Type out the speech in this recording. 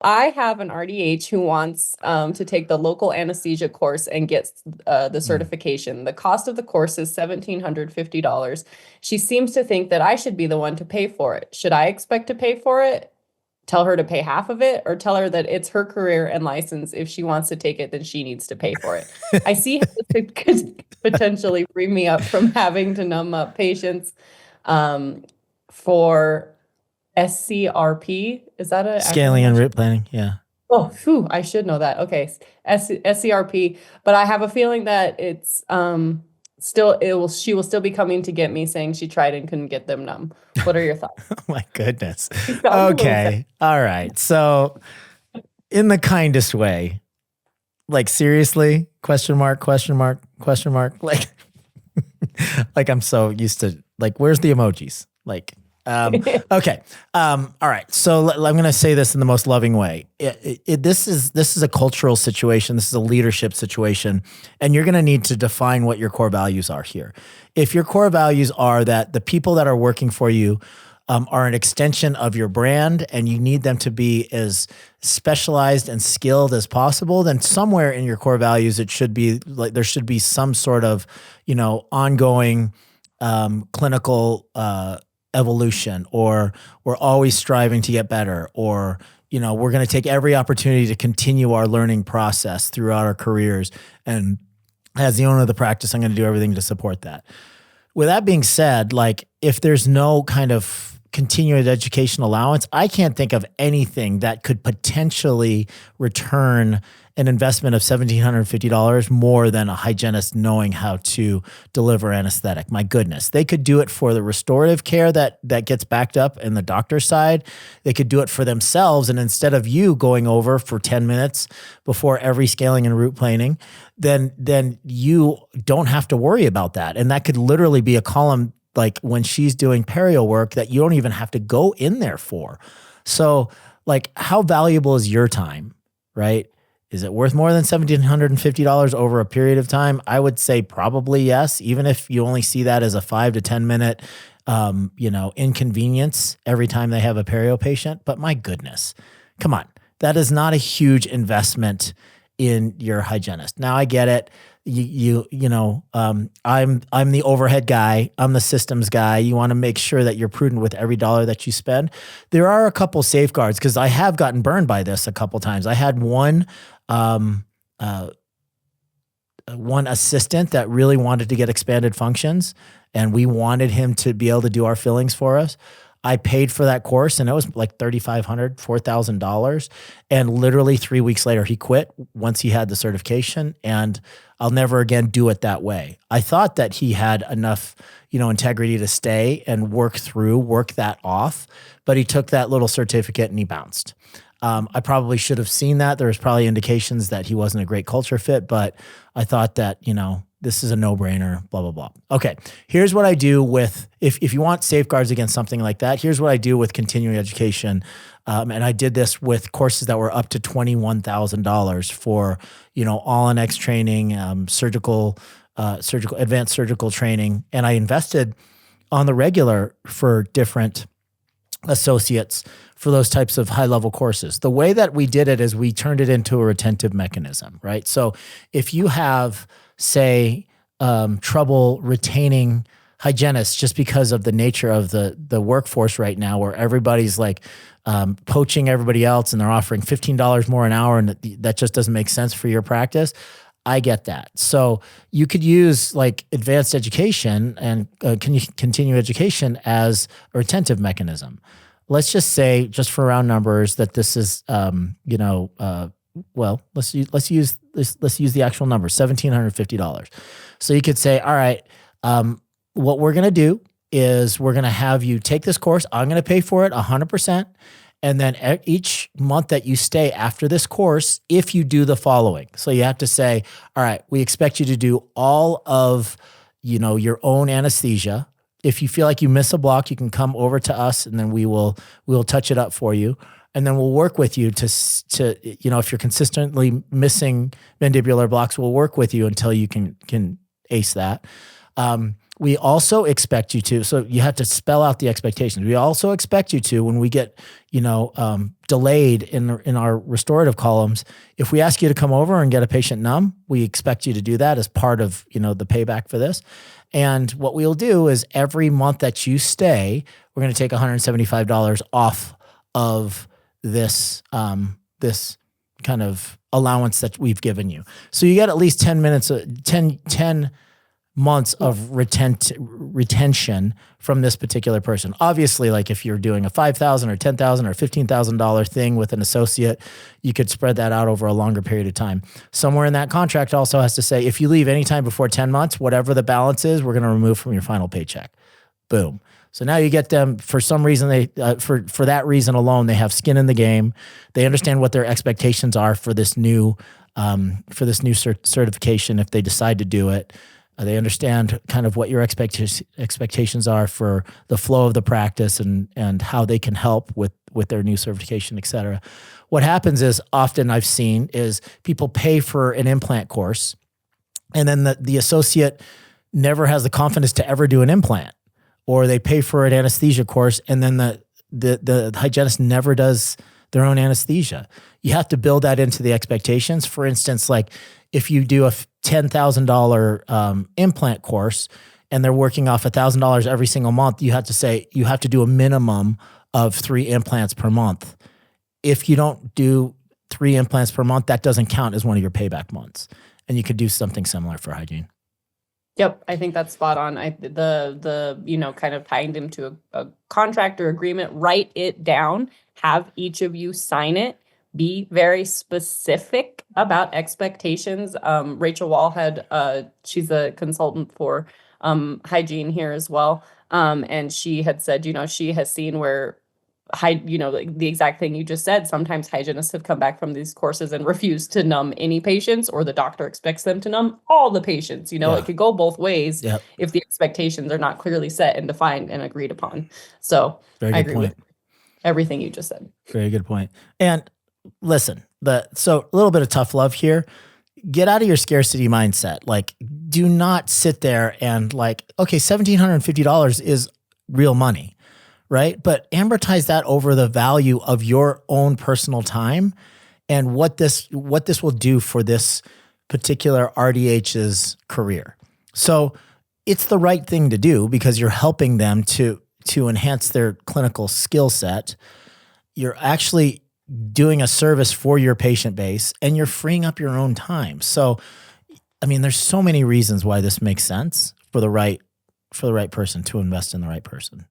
I have an RDH who wants to take the local anesthesia course and gets the Mm. certification. The cost of the course is $1,750. She seems to think that I should be the one to pay for it. Should I expect to pay for it? Tell her to pay half of it, or tell her that it's her career and license. If she wants to take it, then she needs to pay for it. I see how this could potentially free me up from having to numb up patients um, for SCRP. Is that an Scaling acronym I and should? route planning. Yeah. Oh, phew, I should know that. Okay. SCRP, but I have a feeling that it's still it will she will still be coming to get me saying she tried and couldn't get them numb. What are your thoughts? Oh my goodness. She sounds a little sad. Okay. All right. So in the kindest way, like seriously, question mark, question mark, question mark. Like, like I'm so used to like, where's the emojis? Like, okay. All right. So I'm going to say this in the most loving way. This is a cultural situation. This is a leadership situation, and you're going to need to define what your core values are here. If your core values are that the people that are working for you are an extension of your brand, and you need them to be as specialized and skilled as possible, then somewhere in your core values, it should be like there should be some sort of, ongoing clinical evolution, or we're always striving to get better, or we're going to take every opportunity to continue our learning process throughout our careers. And as the owner of the practice, I'm going to do everything to support that. With that being said, like if there's no kind of continuing education allowance, I can't think of anything that could potentially return an investment of $1,750 more than a hygienist knowing how to deliver anesthetic. My goodness, they could do it for the restorative care that gets backed up in the doctor's side. They could do it for themselves, and instead of you going over for 10 minutes before every scaling and root planing, then you don't have to worry about that. And that could literally be a column like when she's doing perio work that you don't even have to go in there for. So like how valuable is your time, right? Is it worth more than $1,750 over a period of time? I would say probably yes, even if you only see that as a 5 to 10 minute, inconvenience every time they have a perio patient. But my goodness, come on, that is not a huge investment in your hygienist. Now I get it. I'm the overhead guy. I'm the systems guy. You want to make sure that you're prudent with every dollar that you spend. There are a couple safeguards because I have gotten burned by this a couple times. I had um, uh, one assistant that really wanted to get expanded functions, and we wanted him to be able to do our fillings for us. I paid for that course, and it was like $3,500, $4,000. And literally 3 weeks later, he quit once he had the certification, and I'll never again do it that way. I thought that he had enough, integrity to stay and work that off, but he took that little certificate and he bounced. I probably should have seen that. There was probably indications that he wasn't a great culture fit, but I thought that, this is a no-brainer, blah, blah, blah. Okay, here's what I do with, if you want safeguards against something like that, here's what I do with continuing education. And I did this with courses that were up to $21,000 for, all X training, advanced surgical training. And I invested on the regular for different associates for those types of high level courses. The way that we did it is we turned it into a retentive mechanism, right? So if you have, say, trouble retaining hygienists just because of the nature of the workforce right now, where everybody's like poaching everybody else and they're offering $15 more an hour, and that just doesn't make sense for your practice. I get that. So you could use like advanced education and continue education as a retentive mechanism. Let's just say, just for round numbers, that this is, let's use the actual number, $1,750. So you could say, all right, what we're going to do is we're going to have you take this course. I'm going to pay for it 100%. And then each month that you stay after this course, if you do the following. So you have to say, all right, we expect you to do all of, your own anesthesia. If you feel like you miss a block, you can come over to us, and then we'll touch it up for you. And then we'll work with you to if you're consistently missing mandibular blocks, we'll work with you until you can ace that. We also expect you to, so you have to spell out the expectations. We also expect you to, when we get, delayed in our restorative columns, if we ask you to come over and get a patient numb, we expect you to do that as part of, the payback for this. And what we'll do is every month that you stay, we're going to take $175 off of this, this kind of allowance that we've given you. So you get at least 10 minutes, 10 months of retention from this particular person. Obviously, like if you're doing a $5,000 or $10,000 or $15,000 thing with an associate, you could spread that out over a longer period of time. Somewhere in that contract also has to say, if you leave anytime before 10 months, whatever the balance is, we're going to remove from your final paycheck. Boom. So now you get them, for some reason, for that reason alone, they have skin in the game. They understand what their expectations are for this new certification if they decide to do it. They understand kind of what your expectations are for the flow of the practice and how they can help with their new certification, et cetera. What happens is, often I've seen, is people pay for an implant course, and then the associate never has the confidence to ever do an implant. Or they pay for an anesthesia course, and then the hygienist never does their own anesthesia. You have to build that into the expectations. For instance, like if you do a $10,000 implant course and they're working off $1,000 every single month, you have to say you have to do a minimum of 3 implants per month. If you don't do 3 implants per month, that doesn't count as one of your payback months. And you could do something similar for hygiene. Yep, I think that's spot on. The kind of tying them to a contract or agreement, write it down, have each of you sign it, be very specific about expectations. Rachel Wallhead, she's a consultant for hygiene here as well. And she had said, she has seen where like the exact thing you just said. Sometimes hygienists have come back from these courses and refused to numb any patients, or the doctor expects them to numb all the patients. It could go both ways. Yep. If the expectations are not clearly set and defined and agreed upon. So I agree with everything you just said. Very good point. And listen, so a little bit of tough love here. Get out of your scarcity mindset. Like, do not sit there and like, okay, $1,750 is real money. Right? But amortize that over the value of your own personal time and what this will do for this particular RDH's career. So it's the right thing to do because you're helping them to enhance their clinical skill set. You're actually doing a service for your patient base and you're freeing up your own time. So, I mean, there's so many reasons why this makes sense for the right person to invest in the right person.